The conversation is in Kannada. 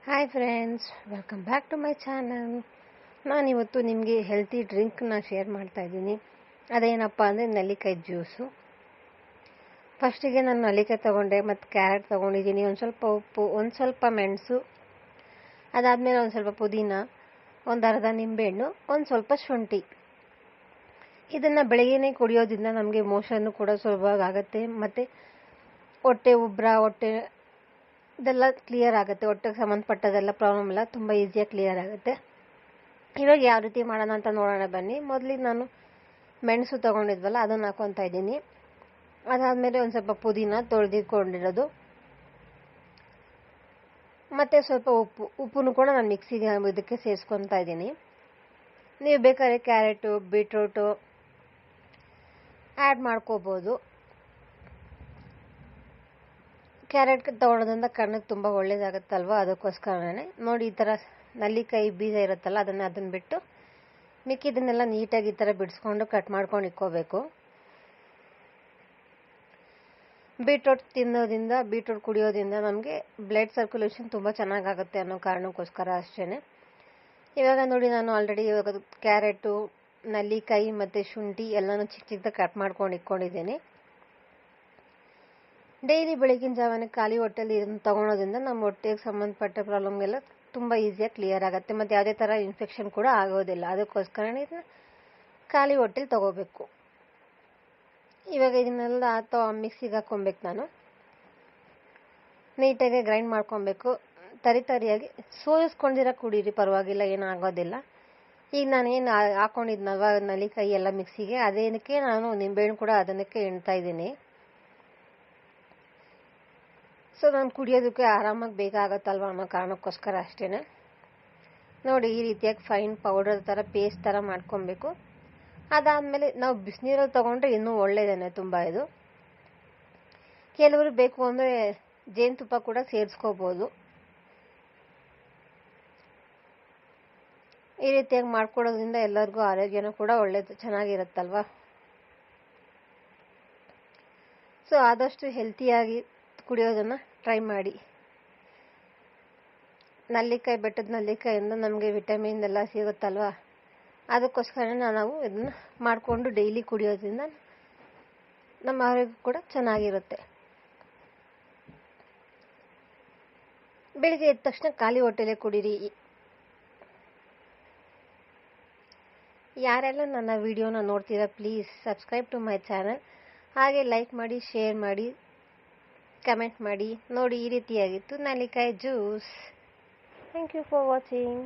Hi friends, welcome back to my channel. ನಾನಿವತ್ತು ನಿಮಗೆ ಹೆಲ್ತಿ ಡ್ರಿಂಕ್ನ ಶೇರ್ ಮಾಡ್ತಾಯಿದ್ದೀನಿ. ಅದೇನಪ್ಪ ಅಂದರೆ ನೆಲ್ಲಿಕಾಯಿ ಜ್ಯೂಸು. ಫಸ್ಟಿಗೆ ನಾನು ನೆಲ್ಲಿಕಾಯಿ ತೊಗೊಂಡೆ ಮತ್ತು ಕ್ಯಾರೆಟ್ ತೊಗೊಂಡಿದ್ದೀನಿ, ಒಂದು ಸ್ವಲ್ಪ ಉಪ್ಪು, ಒಂದು ಸ್ವಲ್ಪ ಮೆಣಸು, ಅದಾದಮೇಲೆ ಒಂದು ಸ್ವಲ್ಪ ಪುದೀನ, ಒಂದು ಅರ್ಧ ನಿಂಬೆಹಣ್ಣು, ಒಂದು ಸ್ವಲ್ಪ ಶುಂಠಿ. ಇದನ್ನು ಬೆಳಗ್ಗೆನೇ ಕುಡಿಯೋದ್ರಿಂದ ನಮಗೆ ಮೋಷನ್ನು ಕೂಡ ಸುಲಭವಾಗಿ ಆಗುತ್ತೆ ಮತ್ತು ಹೊಟ್ಟೆ ಇದೆಲ್ಲ ಕ್ಲಿಯರ್ ಆಗುತ್ತೆ. ಹೊಟ್ಟೆಗೆ ಸಂಬಂಧಪಟ್ಟದೆಲ್ಲ ಪ್ರಾಬ್ಲಮ್ ಎಲ್ಲ ತುಂಬ ಈಸಿಯಾಗಿ ಕ್ಲಿಯರ್ ಆಗುತ್ತೆ. ಇವಾಗ ಯಾವ ರೀತಿ ಮಾಡೋಣ ಅಂತ ನೋಡೋಣ ಬನ್ನಿ. ಮೊದಲಿಗೆ ನಾನು ಮೆಣಸು ತೊಗೊಂಡಿದ್ವಲ್ಲ ಅದನ್ನು ಹಾಕ್ಕೊತಾ ಇದ್ದೀನಿ. ಅದಾದಮೇಲೆ ಒಂದು ಸ್ವಲ್ಪ ಪುದೀನ ತೊಳೆದಿಟ್ಕೊಂಡಿರೋದು ಮತ್ತು ಸ್ವಲ್ಪ ಉಪ್ಪನ್ನು ಕೂಡ ನಾನು ಮಿಕ್ಸಿಗೆ ಇದಕ್ಕೆ ಸೇರಿಸ್ಕೊತಾ ಇದ್ದೀನಿ. ನೀವು ಬೇಕಾದ್ರೆ ಕ್ಯಾರೆಟು, ಬೀಟ್ರೂಟು ಆ್ಯಡ್ ಮಾಡ್ಕೋಬೋದು. ಕ್ಯಾರೆಟ್ ತೊಗೊಳೋದ್ರಿಂದ ಕಣ್ಣಿಗೆ ತುಂಬ ಒಳ್ಳೇದಾಗುತ್ತಲ್ವ, ಅದಕ್ಕೋಸ್ಕರನೇ ನೋಡಿ. ಈ ಥರ ನೆಲ್ಲಿಕಾಯಿ ಬೀಜ ಇರುತ್ತಲ್ಲ ಅದನ್ನು ಬಿಟ್ಟು ಮಿಕ್ಕಿದ್ದನ್ನೆಲ್ಲ ನೀಟಾಗಿ ಈ ಥರ ಬಿಡಿಸ್ಕೊಂಡು ಕಟ್ ಮಾಡ್ಕೊಂಡು ಇಟ್ಕೋಬೇಕು. ಬೀಟ್ರೂಟ್ ಕುಡಿಯೋದ್ರಿಂದ ನಮಗೆ ಬ್ಲಡ್ ಸರ್ಕ್ಯುಲೇಷನ್ ತುಂಬ ಚೆನ್ನಾಗಾಗುತ್ತೆ ಅನ್ನೋ ಕಾರಣಕ್ಕೋಸ್ಕರ ಅಷ್ಟೇ. ಇವಾಗ ನೋಡಿ, ನಾನು ಆಲ್ರೆಡಿ ಇವಾಗ ಕ್ಯಾರೆಟು, ನೆಲ್ಲಿಕಾಯಿ ಮತ್ತು ಶುಂಠಿ ಎಲ್ಲನೂ ಚಿಕ್ಕ ಚಿಕ್ಕದಾಗಿ ಕಟ್ ಮಾಡ್ಕೊಂಡು ಇಟ್ಕೊಂಡಿದ್ದೀನಿ. ಡೈಲಿ ಬೆಳಗಿನ ಜಾವನೇ ಖಾಲಿ ಹೊಟ್ಟೆಲಿ ಇದನ್ನು ತೊಗೊಳೋದ್ರಿಂದ ನಮ್ಮ ಹೊಟ್ಟೆಗೆ ಸಂಬಂಧಪಟ್ಟ ಪ್ರಾಬ್ಲಮ್ಗೆಲ್ಲ ತುಂಬ ಈಸಿಯಾಗಿ ಕ್ಲಿಯರ್ ಆಗುತ್ತೆ ಮತ್ತು ಯಾವುದೇ ಥರ ಇನ್ಫೆಕ್ಷನ್ ಕೂಡ ಆಗೋದಿಲ್ಲ. ಅದಕ್ಕೋಸ್ಕರನೇ ಇದನ್ನ ಖಾಲಿ ಹೊಟ್ಟೆಲಿ ತೊಗೋಬೇಕು. ಇವಾಗ ಇದನ್ನೆಲ್ಲ ಮಿಕ್ಸಿಗೆ ಹಾಕ್ಕೊಬೇಕು. ನಾನು ನೀಟಾಗಿ ಗ್ರೈಂಡ್ ಮಾಡ್ಕೊಬೇಕು. ತರಿಯಾಗಿ ಸೋರಿಸ್ಕೊಂಡಿರೋ ಕುಡೀರಿ, ಪರವಾಗಿಲ್ಲ, ಏನೂ ಆಗೋದಿಲ್ಲ. ಈಗ ನಾನೇನು ಹಾಕ್ಕೊಂಡಿದ್ನಲ್ವ ನೆಲ್ಲಿಕಾಯಿ ಎಲ್ಲ ಮಿಕ್ಸಿಗೆ, ಅದೇನಕ್ಕೆ ನಾನು ನಿಂಬೆಹಣ್ಣು ಕೂಡ ಅದನ್ನಕ್ಕೆ ಎಣ್ತಾ ಇದ್ದೀನಿ. ಸೊ ನಾನು ಕುಡಿಯೋದಕ್ಕೆ ಆರಾಮಾಗಿ ಬೇಗ ಆಗುತ್ತಲ್ವ ಅನ್ನೋ ಕಾರಣಕ್ಕೋಸ್ಕರ ಅಷ್ಟೇ. ನೋಡಿ, ಈ ರೀತಿಯಾಗಿ ಫೈನ್ ಪೌಡರ್ ಥರ ಪೇಸ್ಟ್ ಥರ ಮಾಡ್ಕೊಬೇಕು. ಅದಾದಮೇಲೆ ನಾವು ಬಿಸಿನೀರಲ್ಲಿ ತೊಗೊಂಡ್ರೆ ಇನ್ನೂ ಒಳ್ಳೆಯದೇನೆ ತುಂಬ. ಇದು ಕೆಲವರು ಬೇಕು ಅಂದರೆ ಜೇನುತುಪ್ಪ ಕೂಡ ಸೇರಿಸ್ಕೋಬೋದು. ಈ ರೀತಿಯಾಗಿ ಮಾಡ್ಕೊಡೋದ್ರಿಂದ ಎಲ್ಲರಿಗೂ ಆರೋಗ್ಯನೂ ಕೂಡ ಒಳ್ಳೆಯದು, ಚೆನ್ನಾಗಿರುತ್ತಲ್ವ. ಸೊ ಆದಷ್ಟು ಹೆಲ್ತಿಯಾಗಿ ಕುಡಿಯೋದನ್ನು ಟ್ರೈ ಮಾಡಿ. ಬೆಟ್ಟದ ನೆಲ್ಲಿಕಾಯಿಂದ ನಮಗೆ ವಿಟಮಿನ್ ಎಲ್ಲ ಸಿಗುತ್ತಲ್ವ, ಅದಕ್ಕೋಸ್ಕರ ನಾವು ಇದನ್ನು ಮಾಡಿಕೊಂಡು ಡೈಲಿ ಕುಡಿಯೋದ್ರಿಂದ ನಮ್ಮ ಆರೋಗ್ಯ ಕೂಡ ಚೆನ್ನಾಗಿರುತ್ತೆ. ಬೆಳಿಗ್ಗೆ ಎದ್ದ ತಕ್ಷಣ ಖಾಲಿ ಹೊಟ್ಟೆಲೇ ಕುಡೀರಿ. ಯಾರೆಲ್ಲ ನನ್ನ ವಿಡಿಯೋನ ನೋಡ್ತೀರಾ, please subscribe to my channel. ಹಾಗೆ ಲೈಕ್ ಮಾಡಿ, ಶೇರ್ ಮಾಡಿ, ಕಮೆಂಟ್ ಮಾಡಿ. ನೋಡಿ, ಈ ರೀತಿಯಾಗಿತ್ತು ನೆಲ್ಲಿಕಾಯಿ juice. Thank you for watching.